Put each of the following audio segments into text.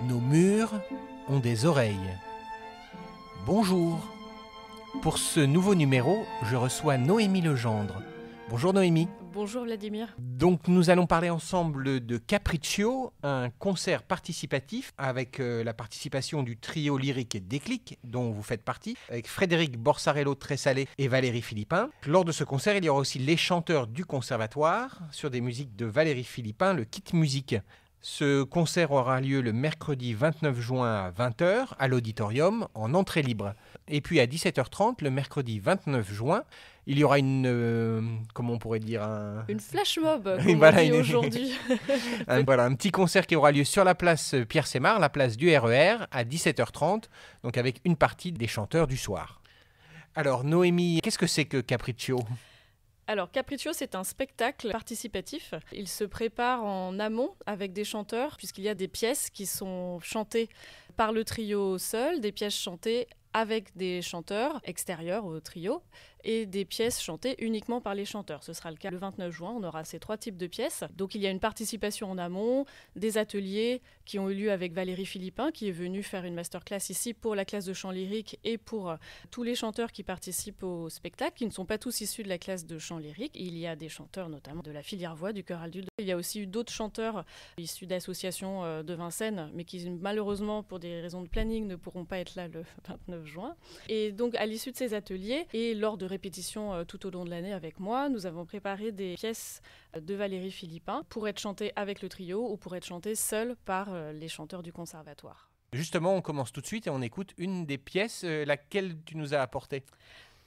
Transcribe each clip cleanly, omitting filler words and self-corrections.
Nos murs ont des oreilles. Bonjour. Pour ce nouveau numéro, je reçois Noémie Legendre. Bonjour Noémie. Bonjour Vladimir. Donc nous allons parler ensemble de Capriccio, un concert participatif avec la participation du trio lyrique Déclic, dont vous faites partie, avec Frédéric Borsarello-Tressalé et Valérie Philippin. Lors de ce concert, il y aura aussi les chanteurs du conservatoire sur des musiques de Valérie Philippin, le Kit Musique. Ce concert aura lieu le mercredi 29 juin à 20h à l'auditorium en entrée libre. Et puis à 17h30, le mercredi 29 juin, il y aura comment on pourrait dire une flash mob, comme voilà, on dit aujourd'hui. un petit concert qui aura lieu sur la place Pierre-Sémar, la place du RER, à 17h30, donc avec une partie des chanteurs du soir. Alors Noémie, qu'est-ce que c'est que Capriccio ? Alors, Capriccio, c'est un spectacle participatif. Il se prépare en amont avec des chanteurs, puisqu'il y a des pièces qui sont chantées par le trio seul, des pièces chantées avec des chanteurs extérieurs au trio et des pièces chantées uniquement par les chanteurs. Ce sera le cas le 29 juin, on aura ces trois types de pièces. Donc il y a une participation en amont, des ateliers qui ont eu lieu avec Valérie Philippin, qui est venue faire une masterclass ici pour la classe de chant lyrique et pour tous les chanteurs qui participent au spectacle, qui ne sont pas tous issus de la classe de chant lyrique. Il y a des chanteurs notamment de la filière voix, du chœur adulte. Il y a aussi eu d'autres chanteurs issus d'associations de Vincennes, mais qui malheureusement, pour des raisons de planning, ne pourront pas être là le 29 juin. Et donc à l'issue de ces ateliers et lors de répétitions tout au long de l'année avec moi, nous avons préparé des pièces de Valérie Philippin pour être chantées avec le trio ou pour être chantées seules par les chanteurs du conservatoire. Justement, on commence tout de suite et on écoute une des pièces, laquelle tu nous as apportée.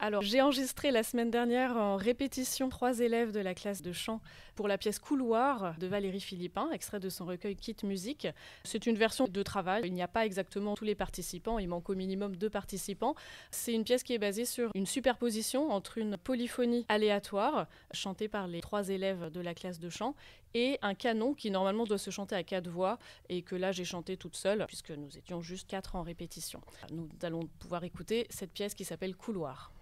Alors, j'ai enregistré la semaine dernière en répétition 3 élèves de la classe de chant pour la pièce Couloir de Valérie Philippin, extrait de son recueil Kit Musique. C'est une version de travail. Il n'y a pas exactement tous les participants. Il manque au minimum 2 participants. C'est une pièce qui est basée sur une superposition entre une polyphonie aléatoire, chantée par les 3 élèves de la classe de chant, et un canon qui normalement doit se chanter à 4 voix et que là j'ai chanté toute seule puisque nous étions juste 4 en répétition. Nous allons pouvoir écouter cette pièce qui s'appelle Couloir.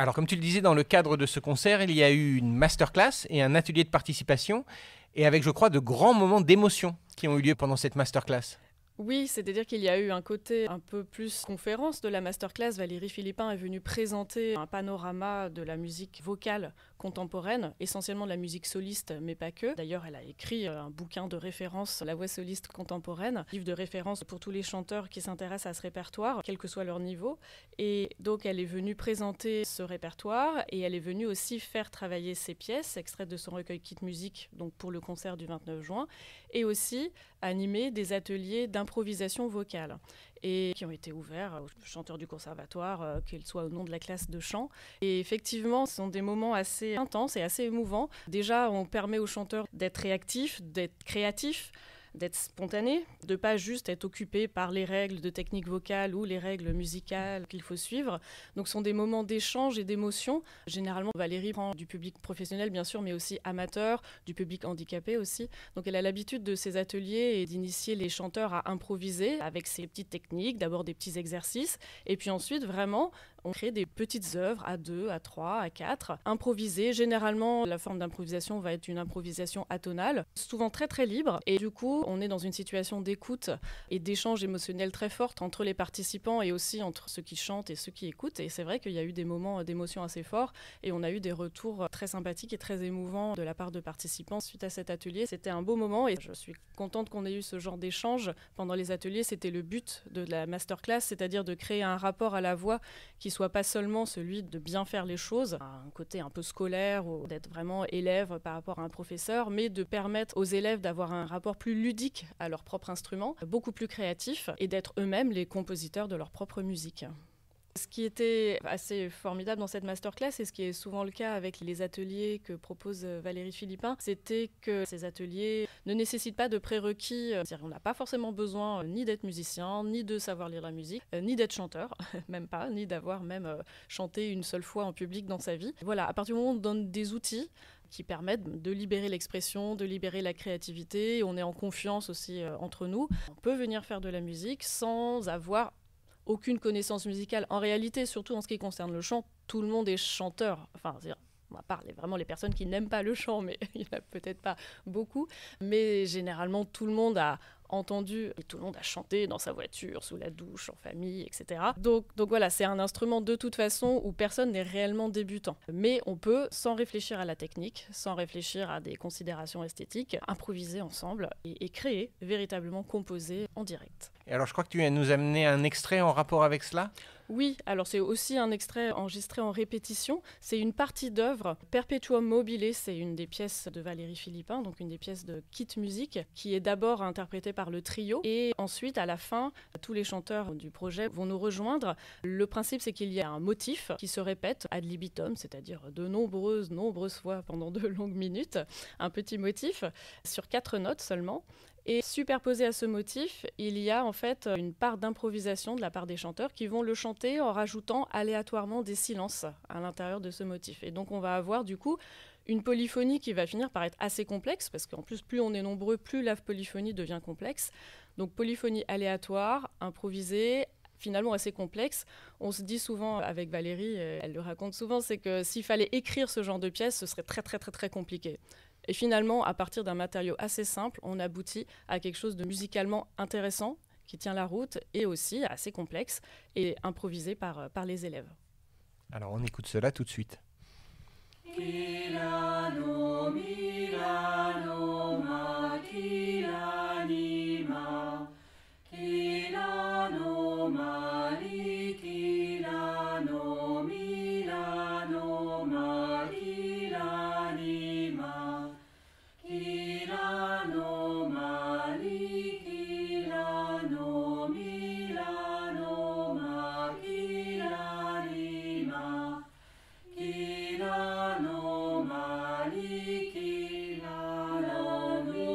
Alors, comme tu le disais, dans le cadre de ce concert, il y a eu une masterclass et un atelier de participation, et avec, je crois, de grands moments d'émotion qui ont eu lieu pendant cette masterclass. Oui, c'est-à-dire qu'il y a eu un côté un peu plus conférence de la masterclass. Valérie Philippin est venue présenter un panorama de la musique vocale contemporaine, essentiellement de la musique soliste, mais pas que. D'ailleurs, elle a écrit un bouquin de référence, La voix soliste contemporaine, livre de référence pour tous les chanteurs qui s'intéressent à ce répertoire, quel que soit leur niveau. Et donc, elle est venue présenter ce répertoire et elle est venue aussi faire travailler ses pièces, extraites de son recueil Kit Music, donc pour le concert du 29 juin, et aussi animer des ateliers d'improvisation vocale et qui ont été ouverts aux chanteurs du conservatoire, qu'ils soient au nom de la classe de chant. Et effectivement, ce sont des moments assez intenses et assez émouvants. Déjà, on permet aux chanteurs d'être réactifs, d'être créatifs, d'être spontané, de pas juste être occupé par les règles de technique vocale ou les règles musicales qu'il faut suivre. Donc ce sont des moments d'échange et d'émotion. Généralement, Valérie prend du public professionnel, bien sûr, mais aussi amateur, du public handicapé aussi. Donc elle a l'habitude de ces ateliers et d'initier les chanteurs à improviser avec ces petites techniques, d'abord des petits exercices, et puis ensuite, vraiment, on crée des petites œuvres à 2, à 3, à 4, improvisées. Généralement, la forme d'improvisation va être une improvisation atonale, souvent très très libre. Et du coup, on est dans une situation d'écoute et d'échange émotionnel très forte entre les participants et aussi entre ceux qui chantent et ceux qui écoutent. Et c'est vrai qu'il y a eu des moments d'émotion assez forts et on a eu des retours très sympathiques et très émouvants de la part de participants suite à cet atelier. C'était un beau moment et je suis contente qu'on ait eu ce genre d'échange pendant les ateliers. C'était le but de la masterclass, c'est-à-dire de créer un rapport à la voix qui soit pas seulement celui de bien faire les choses, un côté un peu scolaire ou d'être vraiment élève par rapport à un professeur, mais de permettre aux élèves d'avoir un rapport plus ludique à leur propre instrument, beaucoup plus créatif et d'être eux-mêmes les compositeurs de leur propre musique. Ce qui était assez formidable dans cette masterclass, et ce qui est souvent le cas avec les ateliers que propose Valérie Philippin, c'était que ces ateliers ne nécessitent pas de prérequis. C'est-à-dire qu'on n'a pas forcément besoin ni d'être musicien, ni de savoir lire la musique, ni d'être chanteur, même pas, ni d'avoir même chanté une seule fois en public dans sa vie. Voilà, à partir du moment où on donne des outils qui permettent de libérer l'expression, de libérer la créativité, on est en confiance aussi entre nous, on peut venir faire de la musique sans avoir aucune connaissance musicale. En réalité, surtout en ce qui concerne le chant, tout le monde est chanteur. Enfin, à part vraiment les personnes qui n'aiment pas le chant, mais il n'y en a peut-être pas beaucoup. Mais généralement, tout le monde a entendu et tout le monde a chanté dans sa voiture, sous la douche, en famille, etc. Donc voilà, c'est un instrument de toute façon où personne n'est réellement débutant. Mais on peut, sans réfléchir à la technique, sans réfléchir à des considérations esthétiques, improviser ensemble et créer, véritablement composer en direct. Et alors je crois que tu viens de nous amener un extrait en rapport avec cela ? Oui, alors c'est aussi un extrait enregistré en répétition. C'est une partie d'œuvre. Perpetuum mobile, c'est une des pièces de Valérie Philippin, donc une des pièces de Kit Music, qui est d'abord interprétée par le trio. Et ensuite, à la fin, tous les chanteurs du projet vont nous rejoindre. Le principe, c'est qu'il y a un motif qui se répète ad libitum, c'est-à-dire de nombreuses fois pendant 2 longues minutes. Un petit motif sur 4 notes seulement. Et superposé à ce motif, il y a en fait une part d'improvisation de la part des chanteurs qui vont le chanter en rajoutant aléatoirement des silences à l'intérieur de ce motif. Et donc on va avoir du coup une polyphonie qui va finir par être assez complexe, parce qu'en plus plus on est nombreux, plus la polyphonie devient complexe. Donc polyphonie aléatoire, improvisée, finalement assez complexe. On se dit souvent avec Valérie, elle le raconte souvent, c'est que s'il fallait écrire ce genre de pièce, ce serait très très très très compliqué. Et finalement, à partir d'un matériau assez simple, on aboutit à quelque chose de musicalement intéressant, qui tient la route, et aussi assez complexe, et improvisé par les élèves. Alors on écoute cela tout de suite. Milano, Milano, machilanima, Milano, Milano, Milano, machilanima, Milano, Milano, Milano, machilanima, Milano,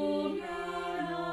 Milano,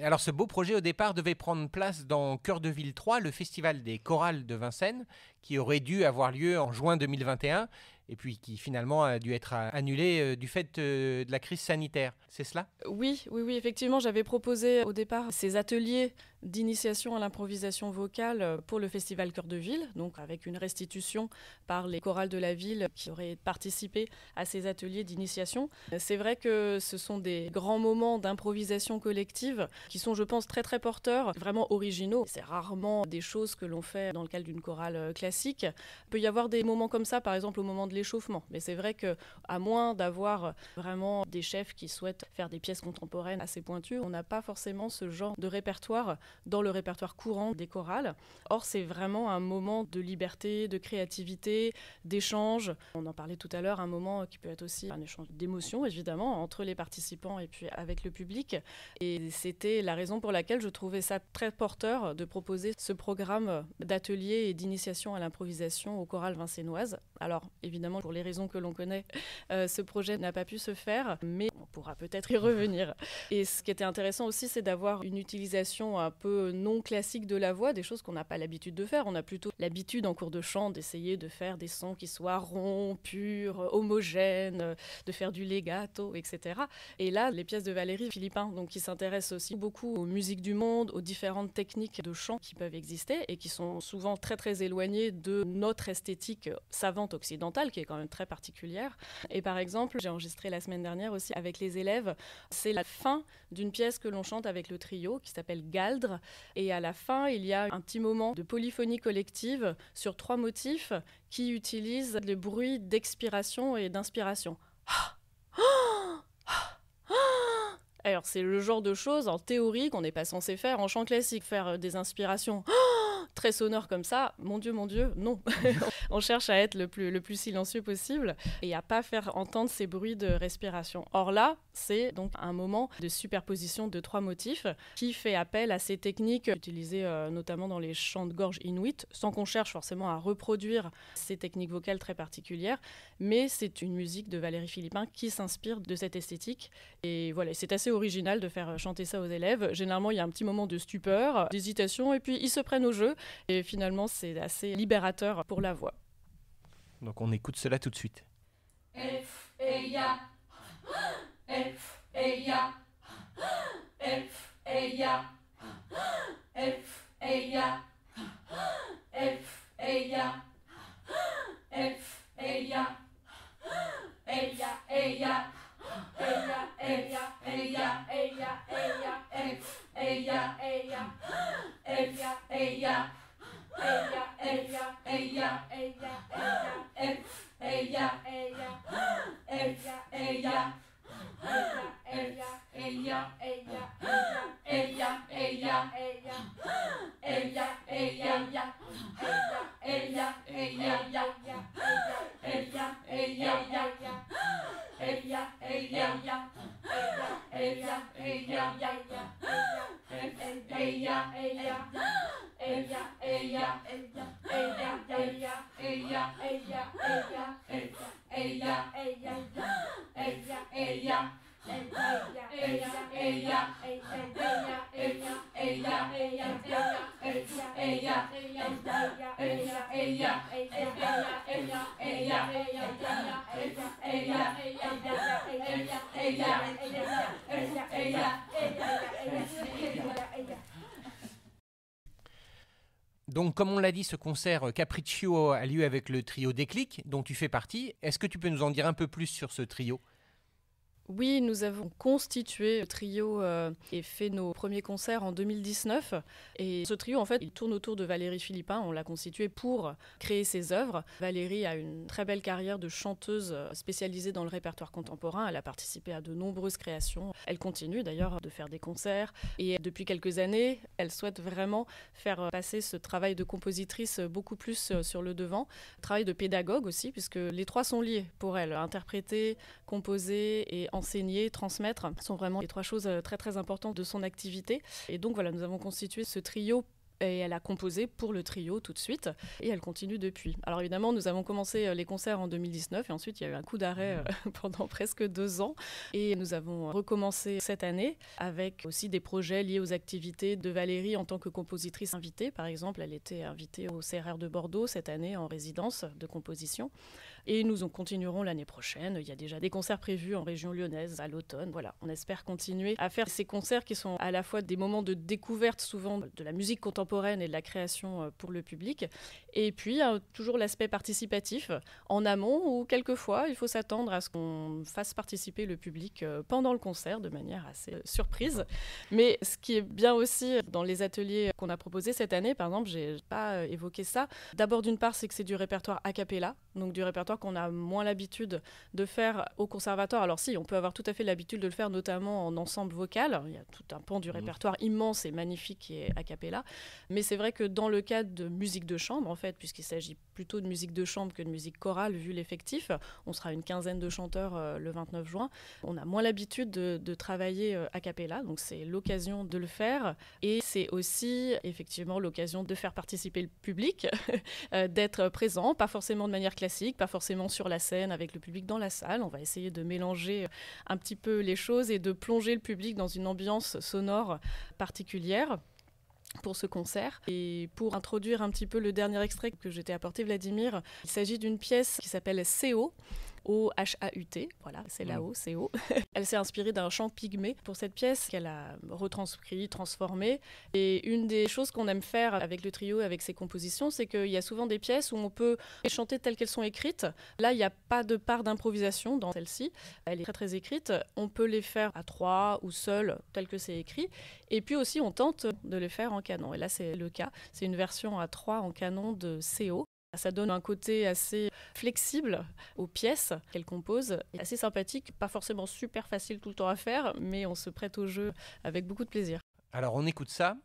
Alors ce beau projet au départ devait prendre place dans Cœur de Ville 3, le festival des chorales de Vincennes, qui aurait dû avoir lieu en juin 2021 et puis qui finalement a dû être annulé du fait de la crise sanitaire. C'est cela ? Oui, effectivement, j'avais proposé au départ ces ateliers d'initiation à l'improvisation vocale pour le festival Cœur de Ville, donc avec une restitution par les chorales de la ville qui auraient participé à ces ateliers d'initiation. C'est vrai que ce sont des grands moments d'improvisation collective qui sont, je pense, très très porteurs, vraiment originaux. C'est rarement des choses que l'on fait dans le cadre d'une chorale classique. Il peut y avoir des moments comme ça, par exemple au moment de l'échauffement, mais c'est vrai qu'à moins d'avoir vraiment des chefs qui souhaitent faire des pièces contemporaines assez pointues, on n'a pas forcément ce genre de répertoire dans le répertoire courant des chorales. Or, c'est vraiment un moment de liberté, de créativité, d'échange. On en parlait tout à l'heure, un moment qui peut être aussi un échange d'émotions, évidemment, entre les participants et puis avec le public. Et c'était la raison pour laquelle je trouvais ça très porteur de proposer ce programme d'ateliers et d'initiation à l'improvisation aux chorales vincennoises. Alors, évidemment, pour les raisons que l'on connaît, ce projet n'a pas pu se faire, mais on pourra peut-être y revenir. Et ce qui était intéressant aussi, c'est d'avoir une utilisation un peu non classique de la voix, des choses qu'on n'a pas l'habitude de faire. On a plutôt l'habitude en cours de chant d'essayer de faire des sons qui soient ronds, purs, homogènes, de faire du legato, etc. Et là, les pièces de Valérie Philippin, donc qui s'intéressent aussi beaucoup aux musiques du monde, aux différentes techniques de chant qui peuvent exister et qui sont souvent très très éloignées de notre esthétique savante occidentale, qui est quand même très particulière. Et par exemple, j'ai enregistré la semaine dernière aussi avec les élèves, c'est la fin d'une pièce que l'on chante avec le trio qui s'appelle Galdre. Et à la fin, il y a un petit moment de polyphonie collective sur 3 motifs qui utilisent le bruit d'expiration et d'inspiration. Alors, c'est le genre de choses, en théorie, qu'on n'est pas censé faire en chant classique. Faire des inspirations très sonores comme ça, mon Dieu, non. On cherche à être le plus silencieux possible et à pas faire entendre ces bruits de respiration. Or là, c'est donc un moment de superposition de 3 motifs qui fait appel à ces techniques utilisées notamment dans les chants de gorge inuits, sans qu'on cherche forcément à reproduire ces techniques vocales très particulières, mais c'est une musique de Valérie Philippin qui s'inspire de cette esthétique. Et voilà, c'est assez original de faire chanter ça aux élèves. Généralement, il y a un petit moment de stupeur, d'hésitation, et puis ils se prennent au jeu. Et finalement, c'est assez libérateur pour la voix. Donc on écoute cela tout de suite. Elf, eya, elf, eya, elf, eya, elf, eya, elf, eya, elf, eya, eya, eya, eya, eya, eya, eya, eya, elf, eya, eya, eya, eya. Eya, eya, eya, eya, eya, elf, eya, eya, eya, eya, eya, eya, eya, eya, eya, eya, eya, eya, eya, eya, eya, eya, Donc, comme on l'a dit, ce concert Capriccio a lieu avec le trio Déclic, dont tu fais partie. Est-ce que tu peux nous en dire un peu plus sur ce trio ? Oui, nous avons constitué le trio et fait nos premiers concerts en 2019. Et ce trio, en fait, il tourne autour de Valérie Philippin. On l'a constitué pour créer ses œuvres. Valérie a une très belle carrière de chanteuse spécialisée dans le répertoire contemporain. Elle a participé à de nombreuses créations. Elle continue d'ailleurs de faire des concerts. Et depuis quelques années, elle souhaite vraiment faire passer ce travail de compositrice beaucoup plus sur le devant. Travail de pédagogue aussi, puisque les 3 sont liés pour elle. Interpréter, composer et enseigner, transmettre sont vraiment les 3 choses très très importantes de son activité. Et donc voilà, nous avons constitué ce trio Et elle a composé pour le trio tout de suite, et elle continue depuis. Alors évidemment, nous avons commencé les concerts en 2019, et ensuite il y a eu un coup d'arrêt pendant presque 2 ans. Et nous avons recommencé cette année, avec aussi des projets liés aux activités de Valérie en tant que compositrice invitée. Par exemple, elle était invitée au CRR de Bordeaux cette année en résidence de composition. Et nous en continuerons l'année prochaine. Il y a déjà des concerts prévus en région lyonnaise à l'automne. Voilà, on espère continuer à faire ces concerts qui sont à la fois des moments de découverte souvent de la musique contemporaine et de la création pour le public. Et puis, toujours l'aspect participatif en amont où quelquefois, il faut s'attendre à ce qu'on fasse participer le public pendant le concert de manière assez surprise. Mais ce qui est bien aussi dans les ateliers qu'on a proposés cette année, par exemple, j'ai pas évoqué ça. D'abord, d'une part, c'est que c'est du répertoire a cappella, donc du répertoire qu'on a moins l'habitude de faire au conservatoire. Alors si, on peut avoir tout à fait l'habitude de le faire, notamment en ensemble vocal. Il y a tout un pan du répertoire immense et magnifique qui est a cappella. Mais c'est vrai que dans le cadre de musique de chambre, en fait, puisqu'il s'agit plutôt de musique de chambre que de musique chorale, vu l'effectif, on sera une quinzaine de chanteurs le 29 juin. On a moins l'habitude de travailler a cappella, donc c'est l'occasion de le faire. Et c'est aussi effectivement l'occasion de faire participer le public, d'être présent, pas forcément de manière classique, pas forcément sur la scène avec le public dans la salle. On va essayer de mélanger un petit peu les choses et de plonger le public dans une ambiance sonore particulière pour ce concert. Et pour introduire un petit peu le dernier extrait que je t'ai apporté, Vladimir, il s'agit d'une pièce qui s'appelle CO, O-H-A-U-T, voilà, c'est là-haut, CO. Elle s'est inspirée d'un chant pygmée pour cette pièce qu'elle a retranscrit, transformée. Et une des choses qu'on aime faire avec le trio, avec ses compositions, c'est qu'il y a souvent des pièces où on peut les chanter telles qu'elles sont écrites. Là, il n'y a pas de part d'improvisation dans celle-ci. Elle est très très écrite. On peut les faire à 3 ou seul, tel que c'est écrit. Et puis aussi, on tente de les faire en canon. Et là, c'est le cas. C'est une version à 3 en canon de CO. Ça donne un côté assez flexible aux pièces qu'elle compose, assez sympathique, pas forcément super facile tout le temps à faire, mais on se prête au jeu avec beaucoup de plaisir. Alors on écoute ça.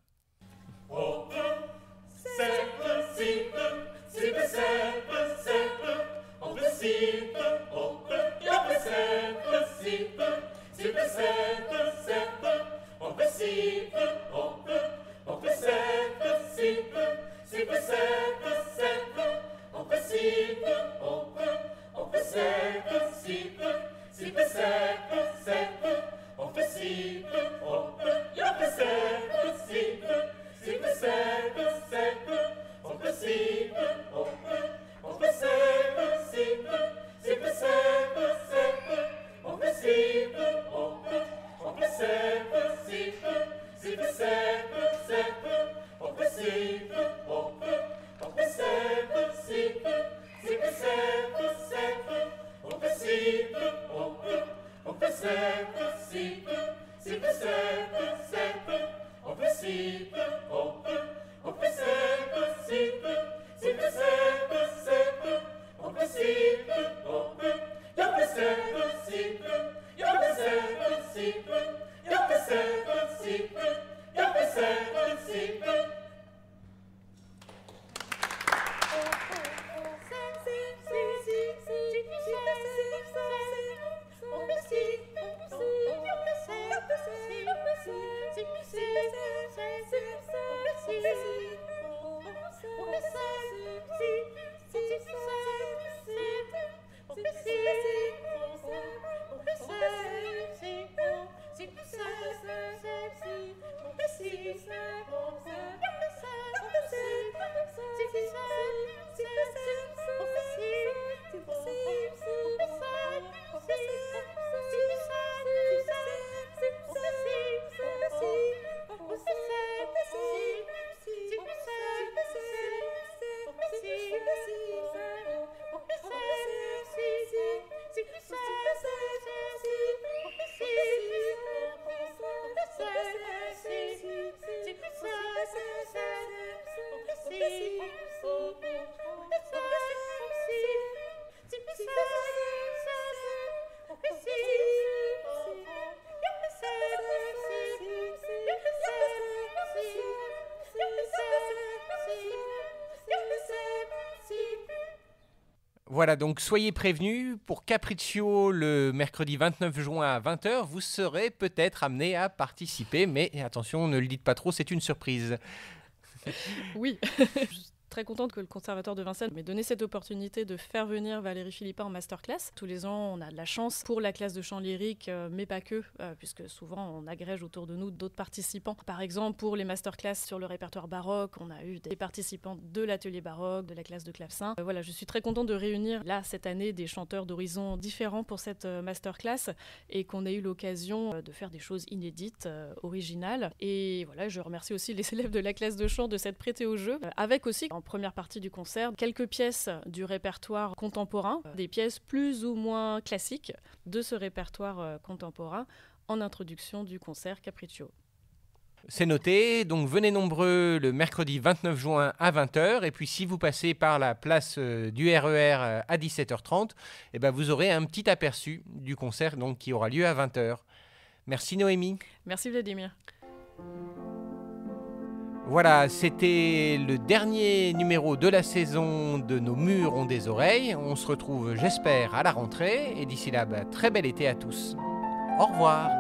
Voilà, donc soyez prévenus, pour Capriccio, le mercredi 29 juin à 20h, vous serez peut-être amené à participer, mais attention, ne le dites pas trop, c'est une surprise. Oui. Très contente que le Conservatoire de Vincennes m'ait donné cette opportunité de faire venir Valérie Philippa en masterclass. Tous les ans, on a de la chance pour la classe de chant lyrique, mais pas que, puisque souvent on agrège autour de nous d'autres participants. Par exemple, pour les masterclass sur le répertoire baroque, on a eu des participants de l'atelier baroque, de la classe de clavecin. Voilà, je suis très contente de réunir là cette année des chanteurs d'horizons différents pour cette masterclass et qu'on ait eu l'occasion de faire des choses inédites, originales. Et voilà, je remercie aussi les élèves de la classe de chant de s'être prêtés au jeu, avec aussi en première partie du concert, quelques pièces du répertoire contemporain, des pièces plus ou moins classiques de ce répertoire contemporain en introduction du concert Capriccio. C'est noté, donc venez nombreux le mercredi 29 juin à 20h, et puis si vous passez par la place du RER à 17h30, eh ben vous aurez un petit aperçu du concert donc, qui aura lieu à 20h. Merci Noémie. Merci Vladimir. Voilà, c'était le dernier numéro de la saison de Nos murs ont des oreilles. On se retrouve, j'espère, à la rentrée. Et d'ici là, très bel été à tous. Au revoir.